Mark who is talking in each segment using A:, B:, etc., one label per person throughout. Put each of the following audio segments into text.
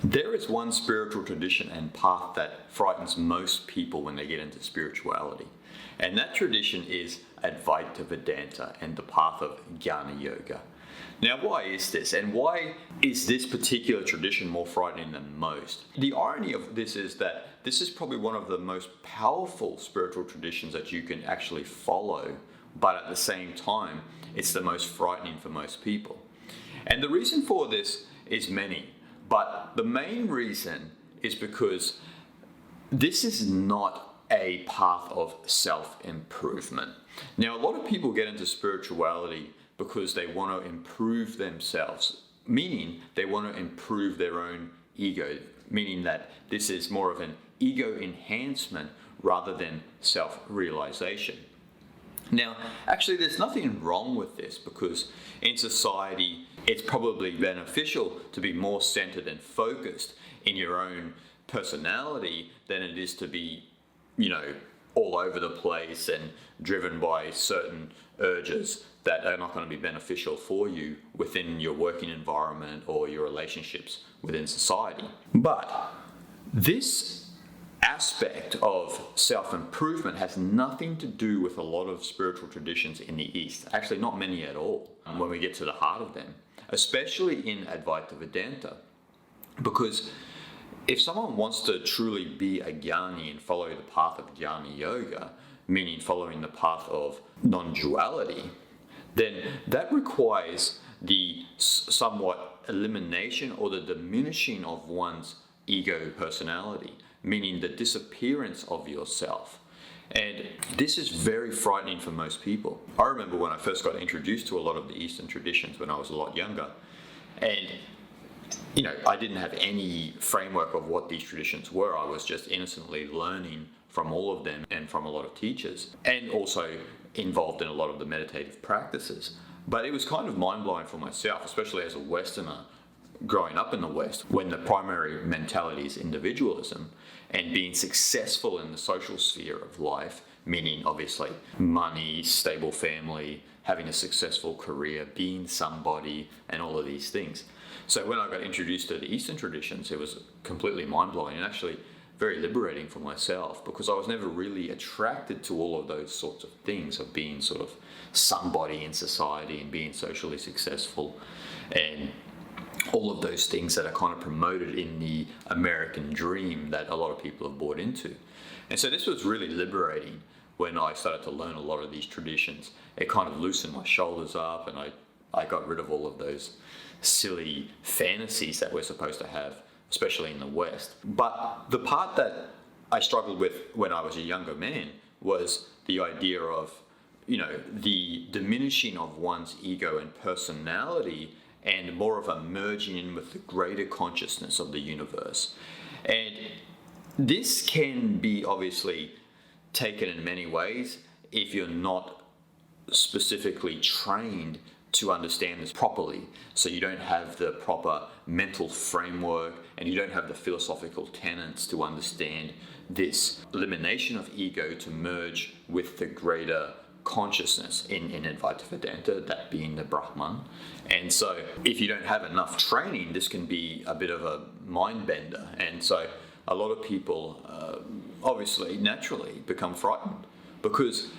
A: There is one spiritual tradition and path that frightens most people when they get into spirituality. And that tradition is Advaita Vedanta and the path of Jnana Yoga. Now, why is this? And why is this particular tradition more frightening than most? The irony of this is that this is probably one of the most powerful spiritual traditions that you can actually follow, but at the same time, it's the most frightening for most people. And the reason for this is many, but the main reason is because this is not a path of self-improvement. Now, a lot of people get into spirituality because they want to improve themselves, meaning they want to improve their own ego, meaning that this is more of an ego enhancement rather than self-realization. Now, actually, there's nothing wrong with this because in society, it's probably beneficial to be more centered and focused in your own personality than it is to be, all over the place and driven by certain urges that are not going to be beneficial for you within your working environment or your relationships within society. But this aspect of self-improvement has nothing to do with a lot of spiritual traditions in the East. Actually, not many at all when we get to the heart of them, especially in Advaita Vedanta. Because if someone wants to truly be a jnani and follow the path of Jnana Yoga, meaning following the path of non-duality, then that requires the somewhat elimination or the diminishing of one's ego personality, meaning the disappearance of yourself. And this is very frightening for most people. I remember when I first got introduced to a lot of the Eastern traditions when I was a lot younger, and I didn't have any framework of what these traditions were. I was just innocently learning from all of them and from a lot of teachers, and also involved in a lot of the meditative practices. But it was kind of mind-blowing for myself, especially as a Westerner growing up in the West, when the primary mentality is individualism and being successful in the social sphere of life, meaning obviously money, stable family, having a successful career, being somebody, and all of these things. So when I got introduced to the Eastern traditions, it was completely mind-blowing and actually very liberating for myself, because I was never really attracted to all of those sorts of things of being sort of somebody in society and being socially successful and all of those things that are kind of promoted in the American dream that a lot of people have bought into. And so this was really liberating when I started to learn a lot of these traditions. It kind of loosened my shoulders up, and I got rid of all of those silly fantasies that we're supposed to have, especially in the West. But the part that I struggled with when I was a younger man was the idea of, the diminishing of one's ego and personality, and more of a merging in with the greater consciousness of the universe. And this can be obviously taken in many ways if you're not specifically trained to understand this properly. So you don't have the proper mental framework and you don't have the philosophical tenets to understand this elimination of ego to merge with the greater consciousness in Advaita Vedanta, that being the Brahman. And so if you don't have enough training, this can be a bit of a mind bender. And so a lot of people obviously naturally become frightened, because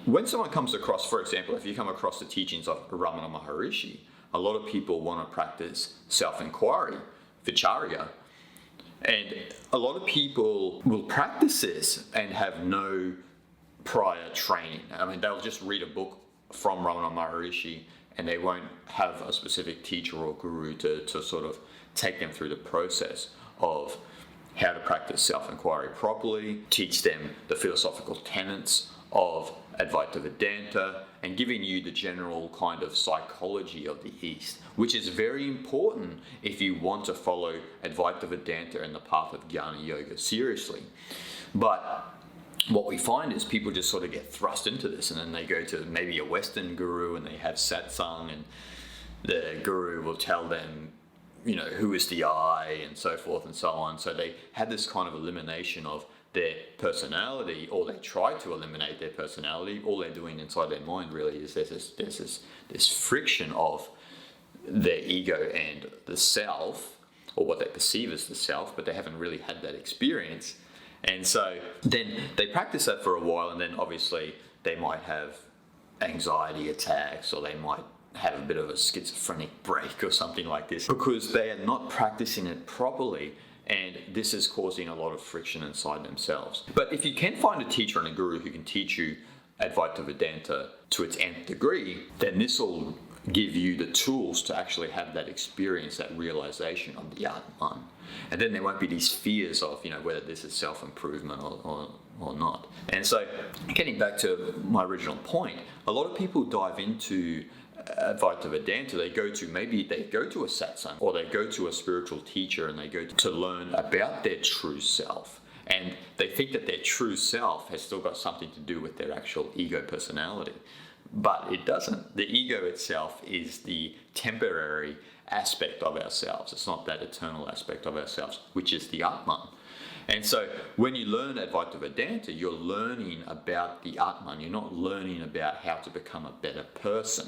A: when someone comes across, for example, if you come across the teachings of Ramana Maharishi, a lot of people want to practice self-inquiry, vicharya, and a lot of people will practice this and have no prior training. I mean, they'll just read a book from Ramana Maharishi and they won't have a specific teacher or guru to sort of take them through the process of how to practice self-inquiry properly, teach them the philosophical tenets of Advaita Vedanta, and giving you the general kind of psychology of the East, which is very important if you want to follow Advaita Vedanta and the path of Jnana Yoga seriously. But what we find is people just sort of get thrust into this, and then they go to maybe a Western guru and they have satsang, and the guru will tell them, who is the I, and so forth and so on. So they have this kind of elimination of their personality, or they try to eliminate their personality. All they're doing inside their mind really is there's this friction of their ego and the self, or what they perceive as the self, but they haven't really had that experience. And so then they practice that for a while, and then obviously they might have anxiety attacks, or they might have a bit of a schizophrenic break or something like this, because they are not practicing it properly, and this is causing a lot of friction inside themselves. But if you can find a teacher and a guru who can teach you Advaita Vedanta to its nth degree, then this will give you the tools to actually have that experience, that realization of the Atman. And then there won't be these fears of, whether this is self-improvement or not. And so, getting back to my original point, a lot of people dive into Advaita Vedanta. They go to a satsang, or they go to a spiritual teacher, and they go to learn about their true self. And they think that their true self has still got something to do with their actual ego personality. But it doesn't. The ego itself is the temporary aspect of ourselves. It's not that eternal aspect of ourselves, which is the Atman. And so when you learn Advaita Vedanta, you're learning about the Atman. You're not learning about how to become a better person.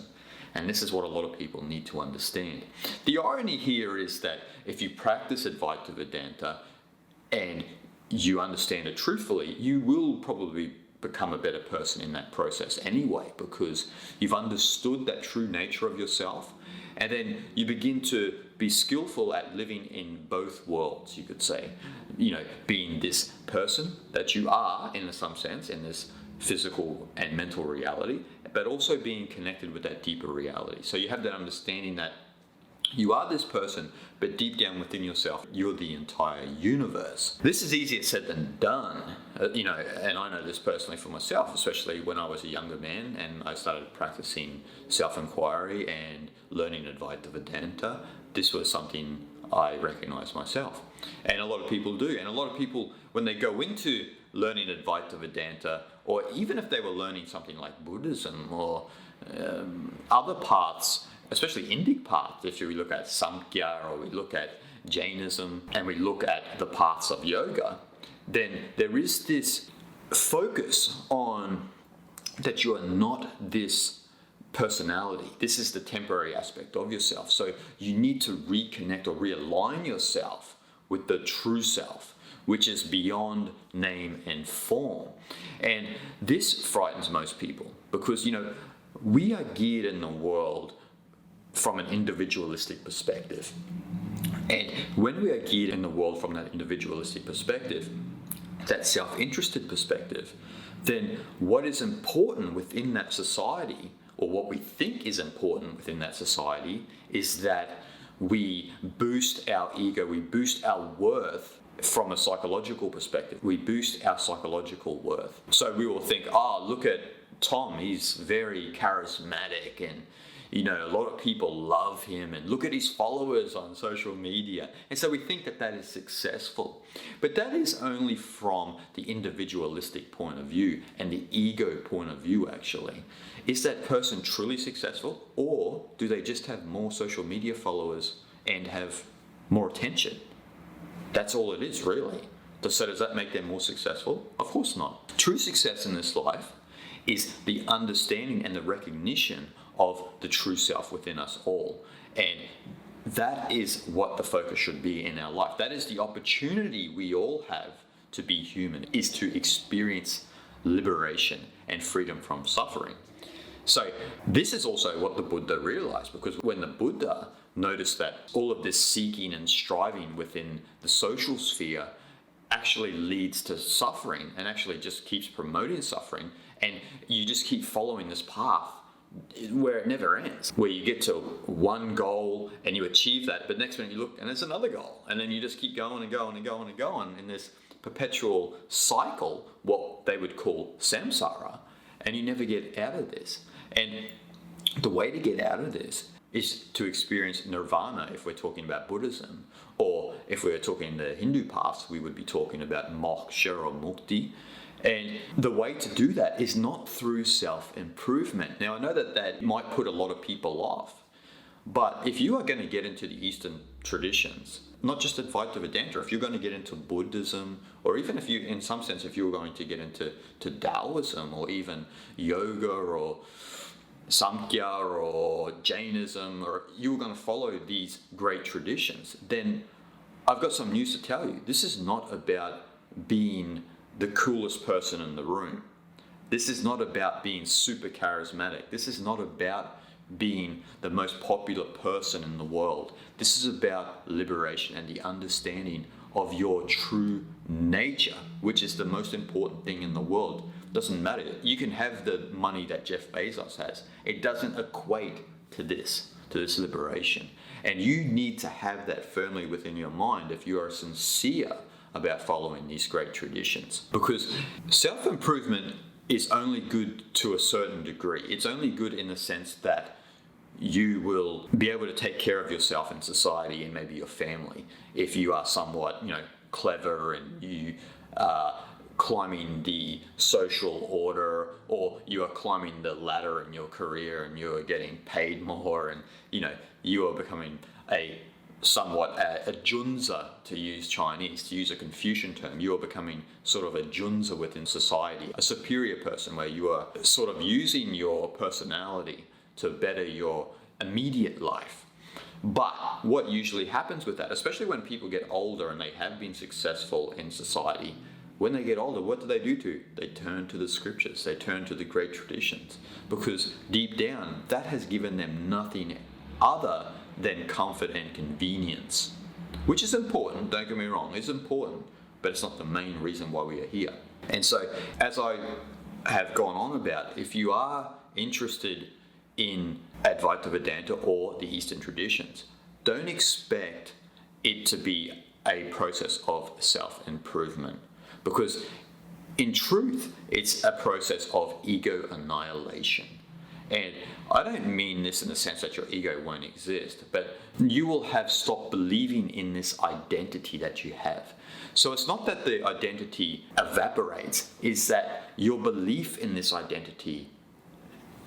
A: And this is what a lot of people need to understand. The irony here is that if you practice Advaita Vedanta and you understand it truthfully, you will probably become a better person in that process anyway, because you've understood that true nature of yourself, and then you begin to be skillful at living in both worlds, you could say. Being this person that you are, in some sense, in this physical and mental reality, but also being connected with that deeper reality. So you have that understanding that you are this person, but deep down within yourself, you're the entire universe. This is easier said than done, and I know this personally for myself, especially when I was a younger man and I started practicing self-inquiry and learning Advaita Vedanta. This was something I recognized myself. And a lot of people do. And a lot of people, when they go into learning Advaita Vedanta, or even if they were learning something like Buddhism or other paths, especially Indic paths, if we look at Samkhya or we look at Jainism and we look at the paths of yoga, then there is this focus on that you are not this personality. This is the temporary aspect of yourself. So you need to reconnect or realign yourself with the true self, which is beyond name and form. And this frightens most people because, we are geared in the world from an individualistic perspective. And when we are geared in the world from that individualistic perspective, that self-interested perspective, then what is important within that society, or what we think is important within that society, is that we boost our ego, we boost our worth from a psychological perspective. We boost our psychological worth. So we will think, look at Tom, he's very charismatic and a lot of people love him, and look at his followers on social media. And so we think that that is successful. But that is only from the individualistic point of view and the ego point of view, actually. Is that person truly successful, or do they just have more social media followers and have more attention? That's all it is, really. So does that make them more successful? Of course not. True success in this life is the understanding and the recognition of the true self within us all. And that is what the focus should be in our life. That is the opportunity we all have to be human, is to experience liberation and freedom from suffering. So this is also what the Buddha realized, because when the Buddha noticed that all of this seeking and striving within the social sphere actually leads to suffering and actually just keeps promoting suffering, and you just keep following this path where it never ends, where you get to one goal and you achieve that, but next minute you look and there's another goal, and then you just keep going and going and going and going in this perpetual cycle, what they would call samsara, and you never get out of this. And the way to get out of this is to experience nirvana, if we're talking about Buddhism, or if we're talking the Hindu paths, we would be talking about moksha or mukti. And the way to do that is not through self-improvement. Now, I know that might put a lot of people off, but if you are going to get into the Eastern traditions, not just Advaita Vedanta, if you're going to get into Buddhism, or even if you, in some sense, if you're going to get into Taoism, or even yoga, or Samkhya, or Jainism, or you're going to follow these great traditions, then I've got some news to tell you. This is not about being the coolest person in the room. This is not about being super charismatic. This is not about being the most popular person in the world. This is about liberation and the understanding of your true nature, which is the most important thing in the world. Doesn't matter. You can have the money that Jeff Bezos has. It doesn't equate to this liberation. And you need to have that firmly within your mind if you are sincere about following these great traditions. Because self-improvement is only good to a certain degree. It's only good in the sense that you will be able to take care of yourself in society and maybe your family if you are somewhat, clever and you climbing the social order, or you are climbing the ladder in your career and you are getting paid more, and you are becoming a junzi, to use Chinese, to use a Confucian term. You are becoming sort of a junzi within society, a superior person, where you are sort of using your personality to better your immediate life. But what usually happens with that, especially when people get older and they have been successful in society, when they get older, what do? They turn to the scriptures, they turn to the great traditions, because deep down, that has given them nothing other than comfort and convenience, which is important, don't get me wrong, it's important, but it's not the main reason why we are here. And so, as I have gone on about, if you are interested in Advaita Vedanta or the Eastern traditions, don't expect it to be a process of self-improvement, because in truth, it's a process of ego annihilation. And I don't mean this in the sense that your ego won't exist, but you will have stopped believing in this identity that you have. So it's not that the identity evaporates, it's that your belief in this identity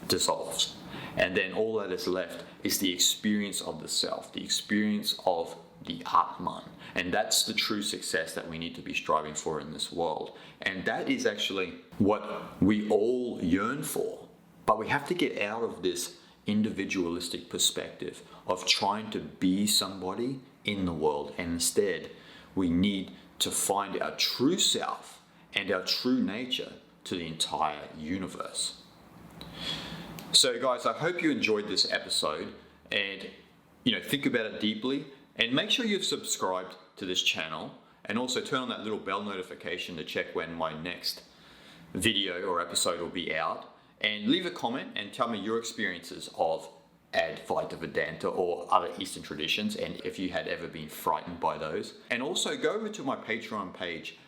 A: dissolves. And then all that is left is the experience of the self, the experience of the Atman. And that's the true success that we need to be striving for in this world. And that is actually what we all yearn for. But we have to get out of this individualistic perspective of trying to be somebody in the world. And instead, we need to find our true self and our true nature to the entire universe. So guys, I hope you enjoyed this episode, and think about it deeply, and make sure you've subscribed to this channel, and also turn on that little bell notification to check when my next video or episode will be out. And leave a comment and tell me your experiences of Advaita Vedanta or other Eastern traditions, and if you had ever been frightened by those. And also go over to my Patreon page,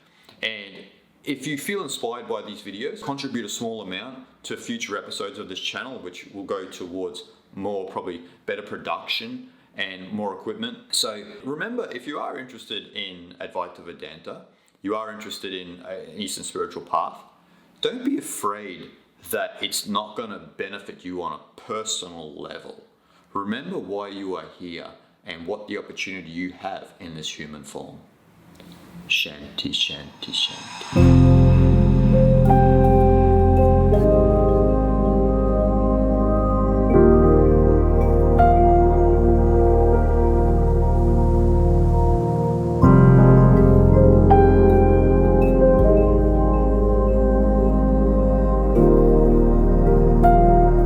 A: and if you feel inspired by these videos, contribute a small amount to future episodes of this channel, which will go towards more, probably better production and more equipment. So remember, if you are interested in Advaita Vedanta, you are interested in an Eastern spiritual path, don't be afraid that it's not going to benefit you on a personal level. Remember why you are here and what the opportunity you have in this human form. Shanti, shanti, shanti.